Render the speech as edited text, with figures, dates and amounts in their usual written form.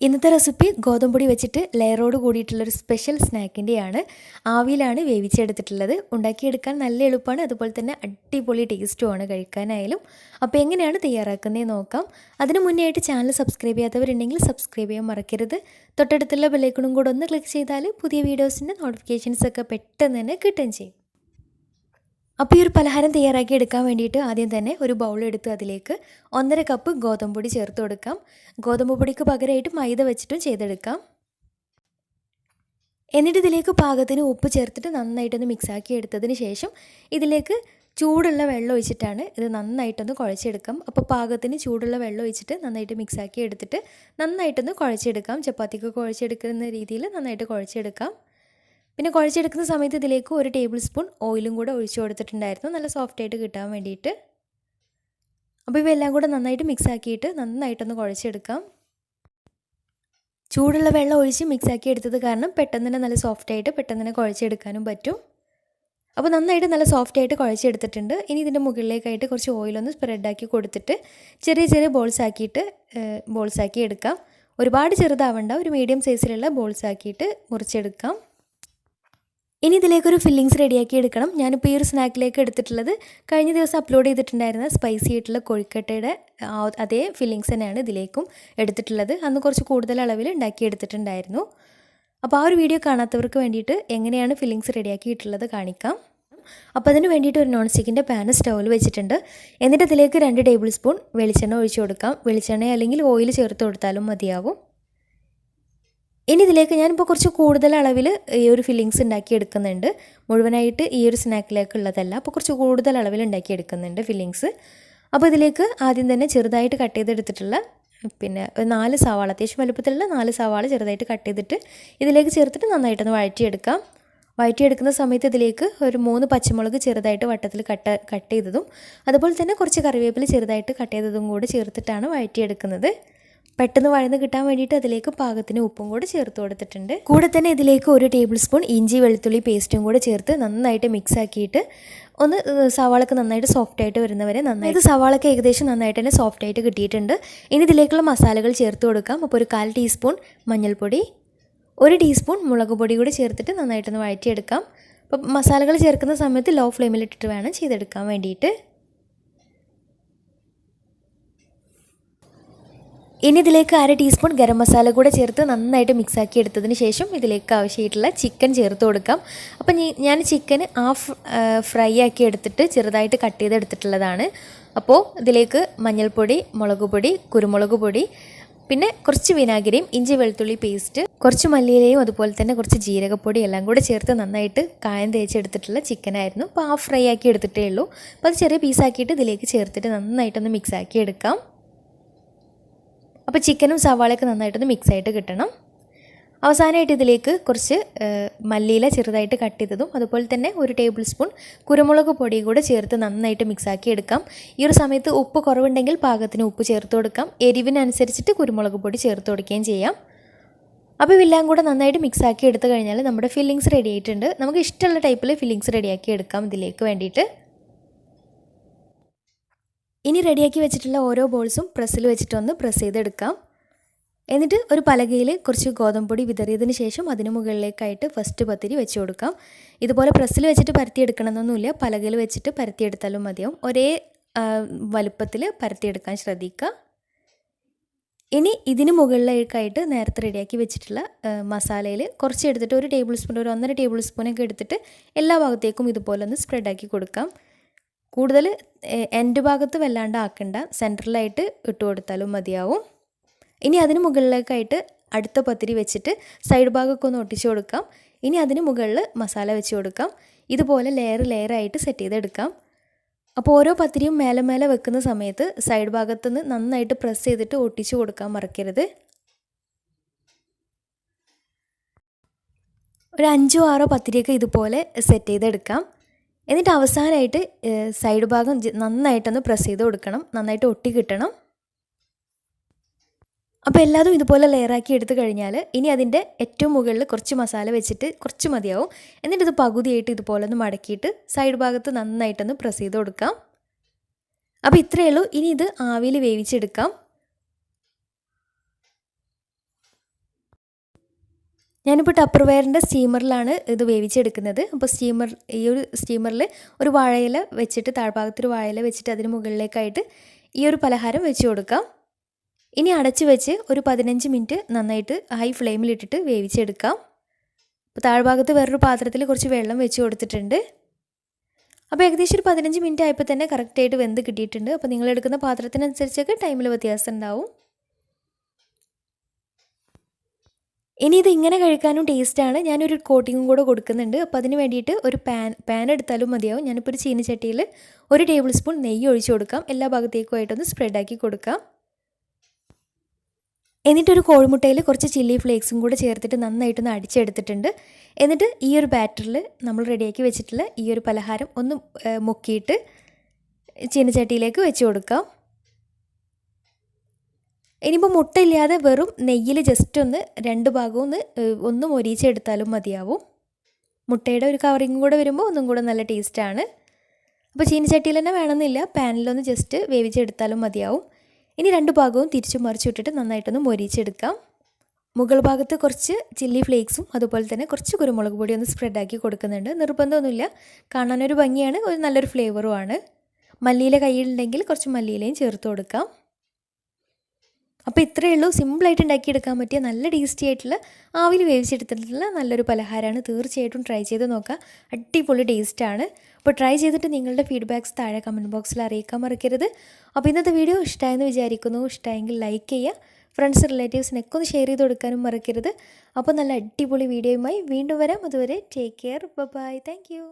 ഇന്നത്തെ റെസിപ്പി ഗോതമ്പൊടി വെച്ചിട്ട് ലെയറോട് കൂടിയിട്ടുള്ളൊരു സ്പെഷ്യൽ സ്നാക്കിൻ്റെയാണ്. ആവിയിലാണ് വേവിച്ചെടുത്തിട്ടുള്ളത്. ഉണ്ടാക്കിയെടുക്കാൻ നല്ല എളുപ്പമാണ്, അതുപോലെ തന്നെ അടിപൊളി ടേസ്റ്റുമാണ് കഴിക്കാനായാലും. അപ്പോൾ എങ്ങനെയാണ് തയ്യാറാക്കുന്നതെന്ന് നോക്കാം. അതിന് മുന്നേ ആയിട്ട് ചാനൽ സബ്സ്ക്രൈബ് ചെയ്യാത്തവരുണ്ടെങ്കിൽ സബ്സ്ക്രൈബ് ചെയ്യാൻ മറക്കരുത്. തൊട്ടടുത്തുള്ള ബെല്ലൈക്കണും കൂടെ ഒന്ന് ക്ലിക്ക് ചെയ്താൽ പുതിയ വീഡിയോസിൻ്റെ നോട്ടിഫിക്കേഷൻസൊക്കെ പെട്ടെന്ന് തന്നെ കിട്ടുകയും ചെയ്യും. അപ്പോൾ ഈ ഒരു പലഹാരം തയ്യാറാക്കി എടുക്കാൻ വേണ്ടിയിട്ട് ആദ്യം തന്നെ ഒരു ബൗൾ എടുത്ത് അതിലേക്ക് 1.5 കപ്പ് ഗോതമ്പൊടി ചേർത്ത് കൊടുക്കാം. ഗോതമ്പ് പൊടിക്ക് പകരമായിട്ട് മൈദ വെച്ചിട്ടും ചെയ്തെടുക്കാം. എന്നിട്ട് ഇതിലേക്ക് പാകത്തിന് ഉപ്പ് ചേർത്തിട്ട് നന്നായിട്ടൊന്ന് മിക്സാക്കി എടുത്തതിന് ശേഷം ഇതിലേക്ക് ചൂടുള്ള വെള്ളം ഒഴിച്ചിട്ടാണ് ഇത് നന്നായിട്ടൊന്ന് കുഴച്ചെടുക്കാം. അപ്പോൾ പാകത്തിന് ചൂടുള്ള വെള്ളം ഒഴിച്ചിട്ട് നന്നായിട്ട് മിക്സാക്കി എടുത്തിട്ട് നന്നായിട്ടൊന്ന് കുഴച്ചെടുക്കാം. ചപ്പാത്തിക്ക് കുഴച്ചെടുക്കുന്ന രീതിയിൽ നന്നായിട്ട് കുഴച്ചെടുക്കാം. പിന്നെ കുഴച്ചെടുക്കുന്ന സമയത്ത് ഇതിലേക്ക് 1 ടേബിൾ സ്പൂൺ ഓയിലും കൂടെ ഒഴിച്ചു കൊടുത്തിട്ടുണ്ടായിരുന്നു, നല്ല സോഫ്റ്റായിട്ട് കിട്ടാൻ വേണ്ടിയിട്ട്. അപ്പോൾ ഇവയെല്ലാം കൂടെ നന്നായിട്ട് മിക്സ് ആക്കിയിട്ട് നന്നായിട്ടൊന്ന് കുഴച്ചെടുക്കാം. ചൂടുള്ള വെള്ളം ഒഴിച്ച് മിക്സാക്കി എടുത്തത് കാരണം പെട്ടെന്ന് തന്നെ നല്ല സോഫ്റ്റായിട്ട് പെട്ടെന്ന് തന്നെ കുഴച്ചെടുക്കാനും പറ്റും. അപ്പോൾ നന്നായിട്ട് നല്ല സോഫ്റ്റായിട്ട് കുഴച്ചെടുത്തിട്ടുണ്ട്. ഇനി ഇതിൻ്റെ മുകളിലേക്കായിട്ട് കുറച്ച് ഓയിലൊന്ന് സ്പ്രെഡാക്കി കൊടുത്തിട്ട് ചെറിയ ചെറിയ ബോൾസാക്കി എടുക്കാം. ഒരുപാട് ചെറുതാവണ്ട, ഒരു മീഡിയം സൈസിലുള്ള ബോൾസാക്കിയിട്ട് മുറിച്ചെടുക്കാം. ഇനി ഇതിലേക്കൊരു ഫില്ലിങ്സ് റെഡിയാക്കി എടുക്കണം. ഞാനിപ്പോൾ ഈ ഒരു സ്നാക്കിലേക്ക് എടുത്തിട്ടുള്ളത് കഴിഞ്ഞ ദിവസം അപ്ലോഡ് ചെയ്തിട്ടുണ്ടായിരുന്ന സ്പൈസി ആയിട്ടുള്ള കോഴിക്കട്ടയുടെ അതേ ഫില്ലിങ്സ് തന്നെയാണ് ഇതിലേക്കും എടുത്തിട്ടുള്ളത്. അന്ന് കുറച്ച് കൂടുതൽ അളവിൽ ഉണ്ടാക്കി എടുത്തിട്ടുണ്ടായിരുന്നു. അപ്പോൾ ആ ഒരു വീഡിയോ കാണാത്തവർക്ക് വേണ്ടിയിട്ട് എങ്ങനെയാണ് ഫില്ലിങ്സ് റെഡിയാക്കിയിട്ടുള്ളത് കാണിക്കാം. അപ്പോൾ അതിന് വേണ്ടിയിട്ട് ഒരു നോൺ സ്റ്റിക്കിൻ്റെ പാൻ സ്റ്റൗവിൽ വെച്ചിട്ടുണ്ട്. എന്നിട്ട് ഇതിലേക്ക് 2 ടേബിൾ സ്പൂൺ വെളിച്ചെണ്ണ ഒഴിച്ചു കൊടുക്കാം. വെളിച്ചെണ്ണ അല്ലെങ്കിൽ ഓയിൽ ചേർത്ത് കൊടുത്താലും മതിയാവും. ഇനി ഇതിലേക്ക് ഞാനിപ്പോൾ കുറച്ച് കൂടുതൽ അളവിൽ ഈ ഒരു ഫില്ലിങ്സ് ഉണ്ടാക്കി എടുക്കുന്നുണ്ട്. മുഴുവനായിട്ട് ഈ ഒരു സ്നാക്കിലേക്കുള്ളതല്ല, അപ്പോൾ കുറച്ച് കൂടുതൽ അളവിൽ ഉണ്ടാക്കി എടുക്കുന്നുണ്ട് ഫില്ലിങ്സ്. അപ്പോൾ ഇതിലേക്ക് ആദ്യം തന്നെ ചെറുതായിട്ട് കട്ട് ചെയ്തെടുത്തിട്ടുള്ള 4 സവാള, അത്യാവശ്യം വലുപ്പത്തിലുള്ള 4 സവാള ചെറുതായിട്ട് കട്ട് ചെയ്തിട്ട് ഇതിലേക്ക് ചേർത്തിട്ട് നന്നായിട്ടൊന്ന് വഴറ്റിയെടുക്കാം. വഴറ്റിയെടുക്കുന്ന സമയത്ത് ഇതിലേക്ക് ഒരു 3 പച്ചമുളക് ചെറുതായിട്ട് വട്ടത്തിൽ കട്ട് ചെയ്തതും അതുപോലെ തന്നെ കുറച്ച് കറിവേപ്പില ചെറുതായിട്ട് കട്ട് ചെയ്തതും കൂടെ ചേർത്തിട്ടാണ് വഴറ്റിയെടുക്കുന്നത്. പെട്ടെന്ന് വഴന്ന് കിട്ടാൻ വേണ്ടിയിട്ട് അതിലേക്ക് പാകത്തിന് ഉപ്പും കൂടെ ചേർത്ത് കൊടുത്തിട്ടുണ്ട്. കൂടെ തന്നെ ഇതിലേക്ക് 1 ടേബിൾ സ്പൂൺ ഇഞ്ചി വെളുത്തുള്ളി പേസ്റ്റും കൂടെ ചേർത്ത് നന്നായിട്ട് മിക്സ് ആക്കിയിട്ട് ഒന്ന് സവാളൊക്കെ നന്നായിട്ട് സോഫ്റ്റായിട്ട് വരുന്നവരെ നന്നായിട്ട് സവാളൊക്കെ ഏകദേശം നന്നായിട്ട് തന്നെ സോഫ്റ്റായിട്ട് കിട്ടിയിട്ടുണ്ട്. ഇനി ഇതിലേക്കുള്ള മസാലകൾ ചേർത്ത് കൊടുക്കാം. അപ്പോൾ ഒരു 1/4 ടീസ്പൂൺ മഞ്ഞൾപ്പൊടി, 1 ടീസ്പൂൺ മുളക് പൊടി കൂടി ചേർത്തിട്ട് നന്നായിട്ടൊന്ന് വഴറ്റിയെടുക്കാം. അപ്പോൾ മസാലകൾ ചേർക്കുന്ന സമയത്ത് ലോ ഫ്ലെയിമിലിട്ടിട്ട് വേണം ചെയ്തെടുക്കാൻ വേണ്ടിയിട്ട്. ഇനി ഇതിലേക്ക് 1/2 ടീസ്പൂൺ ഗരം മസാല കൂടെ ചേർത്ത് നന്നായിട്ട് മിക്സാക്കി എടുത്തതിന് ശേഷം ഇതിലേക്ക് ആവശ്യമായിട്ടുള്ള ചിക്കൻ ചേർത്ത് കൊടുക്കാം. അപ്പം ഞാൻ ചിക്കന് ഫ്രൈ ആക്കി എടുത്തിട്ട് ചെറുതായിട്ട് കട്ട് ചെയ്തെടുത്തിട്ടുള്ളതാണ്. അപ്പോൾ ഇതിലേക്ക് മഞ്ഞൾപ്പൊടി, മുളക് പൊടി, കുരുമുളക് പൊടി, പിന്നെ കുറച്ച് വിനാഗിരിയും ഇഞ്ചി വെളുത്തുള്ളി പേസ്റ്റ്, കുറച്ച് മല്ലിയിലയും അതുപോലെ തന്നെ കുറച്ച് ജീരകപ്പൊടി എല്ലാം കൂടെ ചേർത്ത് നന്നായിട്ട് കായം തേച്ചെടുത്തിട്ടുള്ള ചിക്കനായിരുന്നു. അപ്പോൾ ഫ്രൈ ആക്കി എടുത്തിട്ടേ ഉള്ളൂ. അപ്പോൾ അത് ചെറിയ പീസാക്കിയിട്ട് ഇതിലേക്ക് ചേർത്തിട്ട് നന്നായിട്ടൊന്ന് മിക്സാക്കി എടുക്കാം. അപ്പോൾ ചിക്കനും സവാളയൊക്കെ നന്നായിട്ടൊന്ന് മിക്സായിട്ട് കിട്ടണം. അവസാനമായിട്ട് ഇതിലേക്ക് കുറച്ച് മല്ലിയില ചെറുതായിട്ട് കട്ട് ചെയ്തതും അതുപോലെ തന്നെ 1 ടേബിൾ സ്പൂൺ കുരുമുളക് പൊടി കൂടെ ചേർത്ത് നന്നായിട്ട് മിക്സാക്കി എടുക്കാം. ഈ ഒരു സമയത്ത് ഉപ്പ് കുറവുണ്ടെങ്കിൽ പാകത്തിന് ഉപ്പ് ചേർത്ത് കൊടുക്കാം. എരിവിനനുസരിച്ചിട്ട് കുരുമുളക് പൊടി ചേർത്ത് കൊടുക്കുകയും ചെയ്യാം. അപ്പോൾ ഇതെല്ലാം കൂടെ നന്നായിട്ട് മിക്സാക്കി എടുത്തു കഴിഞ്ഞാൽ നമ്മുടെ ഫില്ലിങ്സ് റെഡി ആയിട്ടുണ്ട്. നമുക്ക് ഇഷ്ടമുള്ള ടൈപ്പിൽ ഫില്ലിങ്സ് റെഡിയാക്കി എടുക്കാം ഇതിലേക്ക് വേണ്ടിയിട്ട്. ഇനി റെഡിയാക്കി വെച്ചിട്ടുള്ള ഓരോ ബോൾസും പ്രസ്സിൽ വെച്ചിട്ടൊന്ന് പ്രസ് ചെയ്തെടുക്കാം. എന്നിട്ട് ഒരു പലകയിൽ കുറച്ച് ഗോതമ്പൊടി വിതറിയതിന് ശേഷം അതിന് മുകളിലേക്കായിട്ട് ഫസ്റ്റ് പത്തിരി വെച്ച് കൊടുക്കാം. ഇതുപോലെ പ്രസ്സിൽ വെച്ചിട്ട് പരത്തിയെടുക്കണമെന്നൊന്നുമില്ല, പലകയിൽ വെച്ചിട്ട് പരത്തിയെടുത്താലും മതിയാവും. ഒരേ വലുപ്പത്തിൽ പരത്തിയെടുക്കാൻ ശ്രദ്ധിക്കുക. ഇനി ഇതിന് മുകളിലേക്കായിട്ട് നേരത്തെ റെഡിയാക്കി വെച്ചിട്ടുള്ള മസാലയിൽ കുറച്ച് എടുത്തിട്ട് 1 ടേബിൾ സ്പൂൺ, ഒരു 1.5 ടേബിൾ സ്പൂണൊക്കെ എടുത്തിട്ട് എല്ലാ ഭാഗത്തേക്കും ഇതുപോലെ ഒന്ന് സ്പ്രെഡാക്കി കൊടുക്കാം. കൂടുതൽ എൻഡ് ഭാഗത്ത് വല്ലാണ്ട് ആക്കണ്ട, സെൻറ്ററിലായിട്ട് ഇട്ട് കൊടുത്താലും മതിയാവും. ഇനി അതിന് മുകളിലേക്കായിട്ട് അടുത്ത പത്തിരി വെച്ചിട്ട് സൈഡ് ഭാഗമൊക്കെ ഒന്ന് ഒട്ടിച്ച് കൊടുക്കാം. ഇനി അതിന് മുകളിൽ മസാല വെച്ച് കൊടുക്കാം. ഇതുപോലെ ലെയറായിട്ട് സെറ്റ് ചെയ്തെടുക്കാം. അപ്പോൾ ഓരോ പത്തിരിയും മേലെ മേലെ വെക്കുന്ന സമയത്ത് സൈഡ് ഭാഗത്തുനിന്ന് നന്നായിട്ട് പ്രസ് ചെയ്തിട്ട് ഒട്ടിച്ച് കൊടുക്കാൻ മറക്കരുത്. ഒരു 5-6 പത്തിരിയൊക്കെ ഇതുപോലെ സെറ്റ് ചെയ്തെടുക്കാം. എന്നിട്ട് അവസാനമായിട്ട് സൈഡ് ഭാഗം നന്നായിട്ടൊന്ന് പ്രസ് ചെയ്ത് കൊടുക്കണം, നന്നായിട്ട് ഒട്ടി കിട്ടണം. അപ്പോൾ എല്ലാതും ഇതുപോലെ ലെയറാക്കി എടുത്തു കഴിഞ്ഞാൽ ഇനി അതിൻ്റെ ഏറ്റവും മുകളിൽ കുറച്ച് മസാല വെച്ചിട്ട് കുറച്ച് മതിയാവും. എന്നിട്ട് ഇത് പകുതിയായിട്ട് ഇതുപോലെ ഒന്ന് മടക്കിയിട്ട് സൈഡ് ഭാഗത്ത് നന്നായിട്ടൊന്ന് പ്രസ് ചെയ്ത് കൊടുക്കാം. അപ്പോൾ ഇത്രയേ ഉള്ളൂ. ഇനി ഇത് ആവിയിൽ വേവിച്ചെടുക്കാം. ഞാനിപ്പോൾ ടപ്പർവെയറിൻ്റെ സ്റ്റീമറിലാണ് ഇത് വേവിച്ചെടുക്കുന്നത്. അപ്പോൾ ഈ ഒരു സ്റ്റീമറിൽ ഒരു വാഴയില വെച്ചിട്ട് താഴ്ഭാഗത്തൊരു വാഴയില വെച്ചിട്ട് അതിന് മുകളിലേക്കായിട്ട് ഈ ഒരു പലഹാരം വെച്ച് കൊടുക്കാം. ഇനി അടച്ച് വെച്ച് ഒരു 15 മിനിറ്റ് നന്നായിട്ട് ഹൈ ഫ്ലെയിമിലിട്ടിട്ട് വേവിച്ചെടുക്കാം. അപ്പോൾ താഴ്ഭാഗത്ത് വേറൊരു പാത്രത്തിൽ കുറച്ച് വെള്ളം വെച്ച് കൊടുത്തിട്ടുണ്ട്. അപ്പോൾ ഏകദേശം ഒരു 15 മിനിറ്റ് ആയപ്പോൾ തന്നെ കറക്റ്റായിട്ട് വെന്ത് കിട്ടിയിട്ടുണ്ട്. അപ്പോൾ നിങ്ങളെടുക്കുന്ന പാത്രത്തിനനുസരിച്ചൊക്കെ ടൈമിൽ വ്യത്യാസം ഉണ്ടാവും. ഇനി ഇത് ഇങ്ങനെ കഴിക്കാനും ടേസ്റ്റാണ്. ഞാനൊരു കോട്ടിങ്ങും കൂടെ കൊടുക്കുന്നുണ്ട്. അപ്പോൾ അതിന് വേണ്ടിയിട്ട് ഒരു പാൻ എടുത്താലും മതിയാവും. ഞാനിപ്പോൾ ഒരു ചീനിച്ചട്ടിയിൽ 1 ടേബിൾ സ്പൂൺ നെയ്യ് ഒഴിച്ച് കൊടുക്കാം. എല്ലാ ഭാഗത്തേക്കുമായിട്ടൊന്ന് സ്പ്രെഡാക്കി കൊടുക്കാം. എന്നിട്ടൊരു കോഴിമുട്ടയിൽ കുറച്ച് ചില്ലി ഫ്ലേക്സും കൂടെ ചേർത്തിട്ട് നന്നായിട്ടൊന്ന് അടിച്ചെടുത്തിട്ടുണ്ട്. എന്നിട്ട് ഈ ഒരു ബാറ്ററിൽ നമ്മൾ റെഡിയാക്കി വെച്ചിട്ടുള്ള ഈ ഒരു പലഹാരം ഒന്ന് മുക്കിയിട്ട് ചീനിച്ചട്ടിയിലേക്ക് വെച്ച് കൊടുക്കാം. ഇനിയിപ്പോൾ മുട്ട ഇല്ലാതെ വെറും നെയ്യിൽ ജസ്റ്റ് ഒന്ന് 2 ഭാഗവും ഒന്ന് മൊരിച്ചെടുത്താലും മതിയാവും. മുട്ടയുടെ ഒരു കവറിങ്ങും കൂടെ വരുമ്പോൾ ഒന്നും കൂടെ നല്ല ടേസ്റ്റാണ്. അപ്പോൾ ചീനിച്ചട്ടിയിൽ തന്നെ വേണമെന്നില്ല, പാനിലൊന്ന് ജസ്റ്റ് വേവിച്ചെടുത്താലും മതിയാവും. ഇനി 2 ഭാഗവും തിരിച്ചു മറിച്ചിട്ടിട്ട് നന്നായിട്ടൊന്ന് മൊരിച്ചെടുക്കാം. മുകൾ ഭാഗത്ത് കുറച്ച് ചില്ലി ഫ്ലേക്സും അതുപോലെ തന്നെ കുറച്ച് കുരുമുളക് പൊടി ഒന്ന് സ്പ്രെഡാക്കി കൊടുക്കുന്നുണ്ട്. നിർബന്ധമൊന്നുമില്ല, കാണാനൊരു ഭംഗിയാണ്, ഒരു നല്ലൊരു ഫ്ലേവറുമാണ്. മല്ലിയില കയ്യിലുണ്ടെങ്കിൽ കുറച്ച് മല്ലിയിലയും ചേർത്ത് കൊടുക്കാം. അപ്പോൾ ഇത്രയേ ഉള്ളൂ, സിമ്പിളായിട്ട് ഉണ്ടാക്കിയെടുക്കാൻ പറ്റിയ നല്ല ടേസ്റ്റി ആയിട്ടുള്ള ആവിയിൽ വേവിച്ചെടുത്തിട്ടുള്ള നല്ലൊരു പലഹാരമാണ്. തീർച്ചയായിട്ടും ട്രൈ ചെയ്ത് നോക്കുക, അടിപൊളി ടേസ്റ്റാണ്. അപ്പോൾ ട്രൈ ചെയ്തിട്ട് നിങ്ങളുടെ ഫീഡ്ബാക്ക്സ് താഴെ കമൻറ്റ് ബോക്സിൽ അറിയിക്കാൻ മറക്കരുത്. അപ്പോൾ ഇന്നത്തെ വീഡിയോ ഇഷ്ടമായെന്ന് വിചാരിക്കുന്നു. ഇഷ്ടമായെങ്കിൽ ലൈക്ക് ചെയ്യുക, ഫ്രണ്ട്സ് റിലേറ്റീവ്സിനൊക്കെ ഒന്ന് ഷെയർ ചെയ്ത് കൊടുക്കാനും മറക്കരുത്. അപ്പോൾ നല്ല അടിപൊളി വീഡിയോയുമായി വീണ്ടും വരാം. അതുവരെ take care, bye, thank U.